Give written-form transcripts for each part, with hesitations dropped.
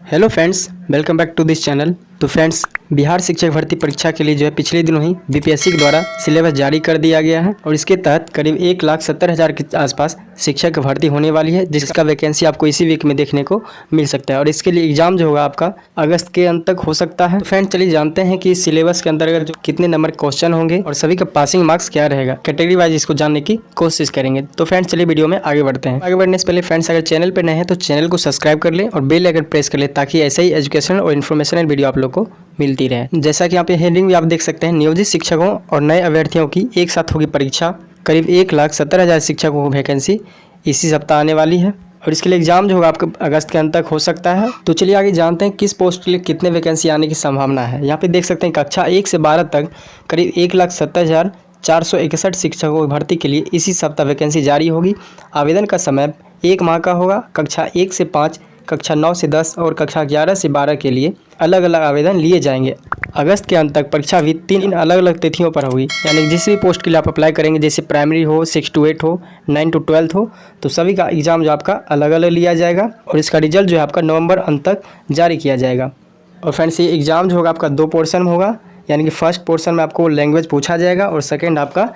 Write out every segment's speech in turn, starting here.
Hello friends, welcome back to this channel. तो friends, Bihar शिक्षक भर्ती परीक्षा के लिए जो है पिछले दिनों ही बीपीएससी के द्वारा सिलेबस जारी कर दिया गया है और इसके तहत करीब 1,70,000 के आसपास शिक्षक की भर्ती होने वाली है, जिसका वैकेंसी आपको इसी वीक में देखने को मिल सकता है और इसके लिए एग्जाम जो होगा आपका अगस्त के अंत तक हो सकता है। तो फ्रेंड्स, चलिए जानते हैं कि इस सिलेबस के अंतर्गत जो कितने नंबर क्वेश्चन होंगे और सभी का पासिंग मार्क्स क्या रहेगा। कैटेगरी वाइज इसको जानने की कोशिश करेंगे। तो फ्रेंड्स, चलिए वीडियो में आगे बढ़ते हैं। आगे बढ़ने से पहले फ्रेंड्स, अगर चैनल पर नए हैं तो चैनल को सब्सक्राइब कर लें और बेल आइकन प्रेस कर लें ताकि ऐसे ही एजुकेशनल और इन्फॉर्मेशनल वीडियो आप लोग को मिलती रहे। जैसा कि यहाँ पे हेडिंग भी आप देख सकते हैं, नियोजित शिक्षकों और नए अभ्यर्थियों की एक साथ होगी परीक्षा। करीब 1,70,000 शिक्षकों को वैकेंसी इसी सप्ताह आने वाली है और इसके लिए एग्जाम जो होगा आपका अगस्त के अंत तक हो सकता है। तो चलिए आगे जानते हैं किस पोस्ट के लिए कितने वैकेंसी आने की संभावना है। यहाँ पे देख सकते हैं कक्षा 1 से 12 तक करीब 1,70,461 शिक्षकों की भर्ती के लिए इसी सप्ताह वैकेंसी जारी होगी। आवेदन का समय 1 माह का होगा। कक्षा 1 से 5, कक्षा 9 से 10 और कक्षा 11 से 12 के लिए अलग अलग आवेदन लिए जाएंगे। अगस्त के अंत तक परीक्षा भी 3 अलग अलग तिथियों पर होगी, यानी जिस भी पोस्ट के लिए आप अप्लाई करेंगे, जैसे प्राइमरी हो, 6 to 8 हो, 9 to 12 हो, तो सभी का एग्ज़ाम जो आपका अलग अलग लिया जाएगा और इसका रिजल्ट जो है आपका नवंबर अंत तक जारी किया जाएगा। और फ्रेंड्स, ये एग्ज़ाम जो होगा आपका 2 पोर्शन में होगा, यानी कि फर्स्ट पोर्शन में आपको लैंग्वेज पूछा जाएगा और सेकेंड आपका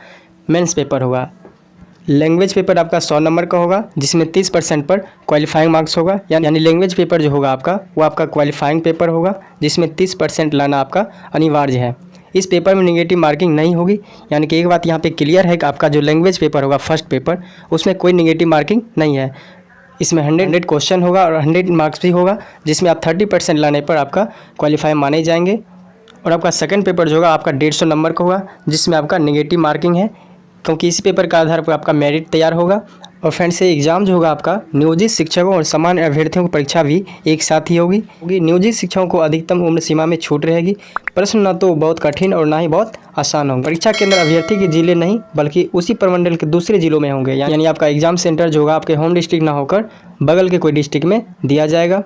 मेंस पेपर होगा। लैंग्वेज पेपर आपका 100 नंबर का होगा, जिसमें 30% पर क्वालिफाइंग मार्क्स होगा, यानी लैंग्वेज पेपर जो होगा आपका वो आपका क्वालिफाइंग पेपर होगा, जिसमें 30% लाना आपका अनिवार्य है। इस पेपर में नेगेटिव मार्किंग नहीं होगी, यानी कि एक बात यहाँ पे क्लियर है कि आपका जो लैंग्वेज पेपर होगा फर्स्ट पेपर, उसमें कोई नेगेटिव मार्किंग नहीं है। इसमें 100 क्वेश्चन होगा और 100 मार्क्स भी होगा, जिसमें आप 30% लाने पर आपका क्वालिफाई माने जाएंगे। और आपका सेकेंड पेपर जो होगा आपका 150 नंबर का होगा, जिसमें आपका नेगेटिव मार्किंग है, क्योंकि इसी पेपर का आधार पर आपका मेरिट तैयार होगा। और फ्रेंड्स, ये एग्ज़ाम जो होगा आपका नियोजित शिक्षकों और सामान्य अभ्यर्थियों की परीक्षा भी एक साथ ही होगी। नियोजित शिक्षकों को अधिकतम उम्र सीमा में छूट रहेगी। प्रश्न न तो बहुत कठिन और ना ही बहुत आसान होंगे। परीक्षा के अंदर अभ्यर्थी के जिले नहीं बल्कि उसी प्रमंडल के दूसरे जिलों में होंगे, यानी आपका एग्जाम सेंटर जो होगा आपके होम डिस्ट्रिक्ट ना होकर बगल के कोई डिस्ट्रिक्ट में दिया जाएगा।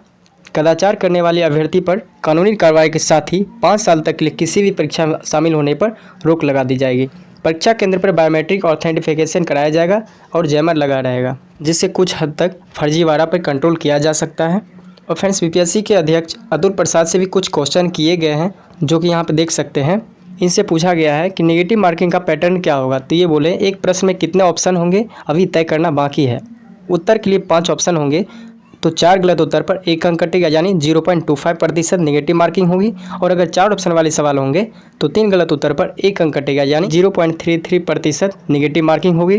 कदाचार करने वाले अभ्यर्थी पर कानूनी कार्रवाई के साथ ही 5 साल तक के लिए किसी भी परीक्षा में शामिल होने पर रोक लगा दी जाएगी। परीक्षा केंद्र पर बायोमेट्रिक ऑथेंटिफिकेशन कराया जाएगा और जैमर लगा रहेगा, जिससे कुछ हद तक फर्जीवाड़ा पर कंट्रोल किया जा सकता है। और फ्रेंड्स, बीपीएससी के अध्यक्ष अतुल प्रसाद से भी कुछ क्वेश्चन किए गए हैं, जो कि यहाँ पे देख सकते हैं। इनसे पूछा गया है कि नेगेटिव मार्किंग का पैटर्न क्या होगा। तो ये बोले, एक प्रश्न में कितने ऑप्शन होंगे अभी तय करना बाकी है। उत्तर के लिए 5 ऑप्शन होंगे, तो 4 गलत उत्तर पर 1 अंक कटेगा, यानी 0.25% नेगेटिव मार्किंग होगी। और अगर 4 ऑप्शन वाले सवाल होंगे तो 3 गलत उत्तर पर 1 अंक कटेगा, यानी 0.33% नेगेटिव मार्किंग होगी।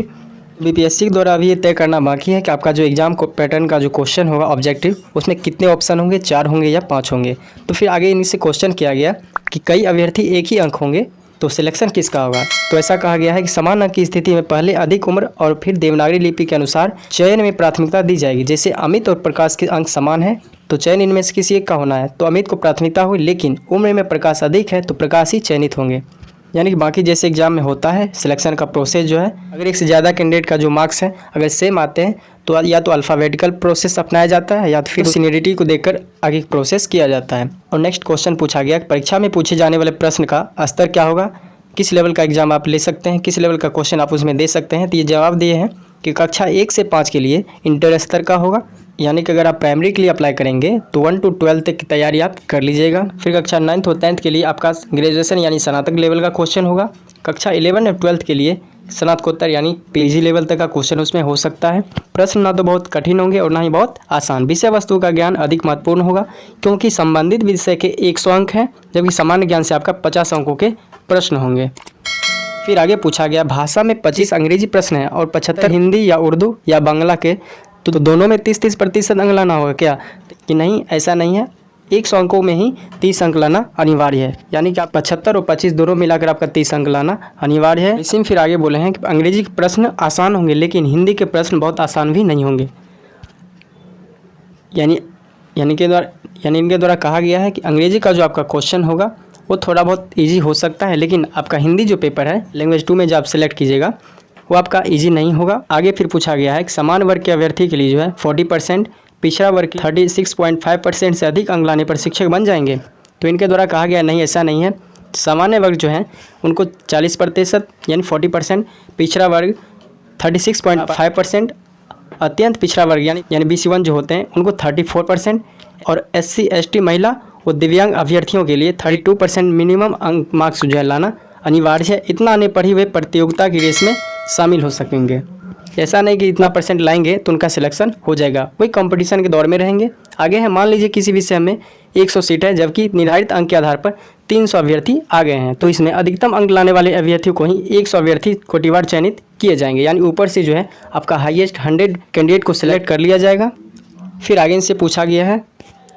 बीपीएससी के द्वारा अभी ये तय करना बाकी है कि आपका जो एग्जाम को पैटर्न का जो क्वेश्चन होगा ऑब्जेक्टिव, उसमें कितने ऑप्शन होंगे, 4 होंगे या 5 होंगे। तो फिर आगे इनसे क्वेश्चन किया गया कि कई अभ्यर्थी एक ही अंक होंगे, तो सिलेक्शन किसका होगा। तो ऐसा कहा गया है कि समान अंक की स्थिति में पहले अधिक उम्र और फिर देवनागरी लिपि के अनुसार चयन में प्राथमिकता दी जाएगी। जैसे अमित और प्रकाश के अंक समान है तो चयन इनमें से किसी एक का होना है, तो अमित को प्राथमिकता हुई, लेकिन उम्र में प्रकाश अधिक है तो प्रकाश ही चयनित होंगे। यानी कि बाकी जैसे एग्जाम में होता है सिलेक्शन का प्रोसेस जो है, अगर एक से ज़्यादा कैंडिडेट का जो मार्क्स है अगर सेम आते हैं तो या तो अल्फ़ाबेटिकल प्रोसेस अपनाया जाता है या तो फिर सीनियरिटी को देखकर आगे प्रोसेस किया जाता है। और नेक्स्ट क्वेश्चन पूछा गया, परीक्षा में पूछे जाने वाले प्रश्न का स्तर क्या होगा, किस लेवल का एग्जाम आप ले सकते हैं, किस लेवल का क्वेश्चन आप उसमें दे सकते हैं। तो ये जवाब दिए हैं कि कक्षा 1 से 5 के लिए इंटर स्तर का होगा, यानी कि अगर आप प्राइमरी के लिए अप्लाई करेंगे तो 1 to 12 तक की तैयारी आप कर लीजिएगा। फिर कक्षा 9th और 10th के लिए आपका ग्रेजुएशन यानी स्नातक लेवल का क्वेश्चन होगा। कक्षा 11 और 12th के लिए स्नातकोत्तर यानी पीजी लेवल तक का क्वेश्चन उसमें हो सकता है। प्रश्न ना तो बहुत कठिन होंगे और ना ही बहुत आसान। विषय वस्तु का ज्ञान अधिक महत्वपूर्ण होगा, क्योंकि संबंधित विषय के 100 अंक हैं, जबकि सामान्य ज्ञान से आपका 50 अंकों के प्रश्न होंगे। फिर आगे पूछा गया, भाषा में 25 अंग्रेजी प्रश्न हैं और 75 हिंदी या उर्दू या बांग्ला के, तो दोनों में 30-30% अंक लाना होगा क्या। कि नहीं, ऐसा नहीं है, 100 अंकों में ही 30 अंक लाना अनिवार्य है, यानी कि आप 75 और 25 दोनों मिलाकर आपका 30 अंक लाना अनिवार्य है। इसी में फिर आगे बोले हैं कि अंग्रेजी के प्रश्न आसान होंगे, लेकिन हिंदी के प्रश्न बहुत आसान भी नहीं होंगे। यानी इनके द्वारा कहा गया है कि अंग्रेजी का जो आपका क्वेश्चन होगा वो थोड़ा बहुत ईजी हो सकता है, लेकिन आपका हिंदी जो पेपर है लैंग्वेज 2 में जो आप सेलेक्ट कीजिएगा वो आपका ईजी नहीं होगा। आगे फिर पूछा गया है कि समान वर्ग के अभ्यर्थी के लिए जो है 40%, पिछड़ा वर्ग 36.5% से अधिक अंक लाने पर शिक्षक बन जाएंगे। तो इनके द्वारा कहा गया नहीं, ऐसा नहीं है। सामान्य वर्ग जो है उनको 40% यानी 40%, पिछड़ा वर्ग 36.5%, अत्यंत पिछड़ा वर्ग यानी BC1 जो होते हैं उनको 34%, और SC ST महिला और दिव्यांग अभ्यर्थियों के लिए 32% मिनिमम अंक मार्क्स जो है लाना अनिवार्य है। इतना आने पर ही वे प्रतियोगिता की रेस में शामिल हो सकेंगे। ऐसा नहीं कि इतना परसेंट लाएंगे तो उनका सिलेक्शन हो जाएगा, वही कंपटीशन के दौर में रहेंगे। आगे है, मान लीजिए किसी विषय में 100 सीट है जबकि निर्धारित अंक के आधार पर 300 अभ्यर्थी आ गए हैं, तो इसमें अधिकतम अंक लाने वाले अभ्यर्थियों को ही 100 अभ्यर्थी कोटिवार चयनित किए जाएंगे। यानी ऊपर से जो है आपका हाईएस्ट 100 कैंडिडेट को सिलेक्ट कर लिया जाएगा। फिर आगे इनसे पूछा गया है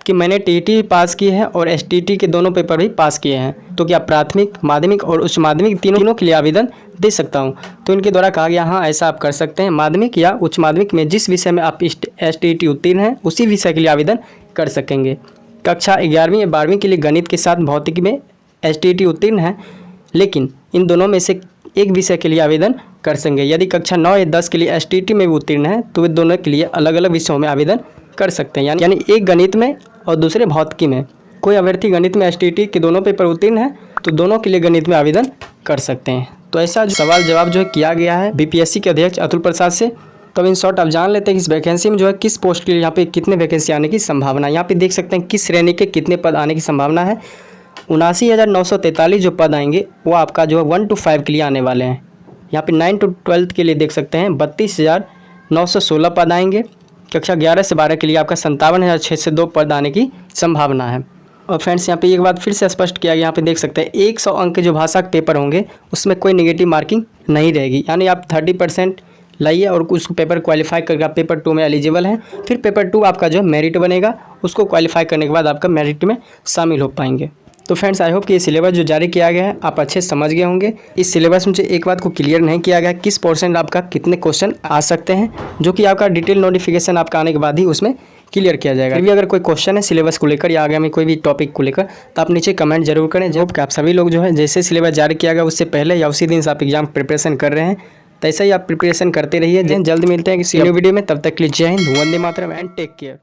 कि मैंने TET पास की है और STT के दोनों पेपर भी पास किए हैं, तो क्या प्राथमिक, माध्यमिक और उच्च माध्यमिक तीनों के लिए आवेदन दे सकता हूं? तो इनके द्वारा कहा गया हाँ, ऐसा आप कर सकते हैं। माध्यमिक या उच्च माध्यमिक में जिस विषय में आप STT उत्तीर्ण हैं उसी विषय के लिए आवेदन कर सकेंगे। कक्षा 11वीं या 12वीं के लिए गणित के साथ भौतिकी में STT उत्तीर्ण है, लेकिन इन दोनों में से एक विषय के लिए आवेदन कर सकेंगे। यदि कक्षा 9 या 10 के लिए STT में भी उत्तीर्ण है तो वे दोनों के लिए अलग अलग विषयों में आवेदन कर सकते हैं। यानी एक गणित में और दूसरे भौतिकी में। कोई अभ्यर्थी गणित में STT के दोनों पेपर उत्तीर्ण है तो दोनों के लिए गणित में आवेदन कर सकते हैं। तो ऐसा जो सवाल जवाब जो है किया गया है BPSC के अध्यक्ष अतुल प्रसाद से। तो इन शॉर्ट आप जान लेते हैं कि इस वैकेंसी में जो है किस पोस्ट के लिए यहाँ पे कितने वैकेंसी आने की संभावना है। यहाँ पे देख सकते हैं किस श्रेणी के कितने पद आने की संभावना है। 79,943 जो पद आएंगे वो आपका जो है 1 to 5 के लिए आने वाले हैं। यहाँ पे 9 to 12 के लिए देख सकते हैं 32,916 पद आएंगे। कक्षा 11 से 12 के लिए आपका 57,602 पद आने की संभावना है। और फ्रेंड्स यहाँ पे एक बात फिर से स्पष्ट किया गया, यहाँ पे देख सकते हैं 100 अंक के जो भाषा के पेपर होंगे उसमें कोई नेगेटिव मार्किंग नहीं रहेगी। यानी आप 30% लाइए और उस पेपर क्वालिफाई करके आप पेपर 2 में एलिजिबल हैं। फिर पेपर 2 आपका जो मेरिट बनेगा, उसको क्वालिफाई करने के बाद आपका मेरिट में शामिल हो पाएंगे। तो फ्रेंड्स आई होप कि ये सिलेबस जो जारी किया गया है आप अच्छे समझ गए होंगे। इस सिलेबस में एक बात को क्लियर नहीं किया गया किस पोर्शन आपका कितने क्वेश्चन आ सकते हैं, जो कि आपका डिटेल नोटिफिकेशन आपका आने के बाद ही उसमें क्लियर किया जाएगा। फिर भी अगर कोई क्वेश्चन है सिलेबस को लेकर या आगे में कोई भी टॉपिक को लेकर तो आप नीचे कमेंट जरूर करें। जब आप सभी लोग जो है जैसे सिलेबस जारी किया गया उससे पहले या उसी दिन से आप एग्जाम प्रिपरेशन कर रहे हैं, तो ऐसा ही आप प्रिपरेशन करते रहिए। जल्द मिलते हैं किसी न्यू वीडियो में, तब तक के लिए जय Hind, Vande Mataram and take care.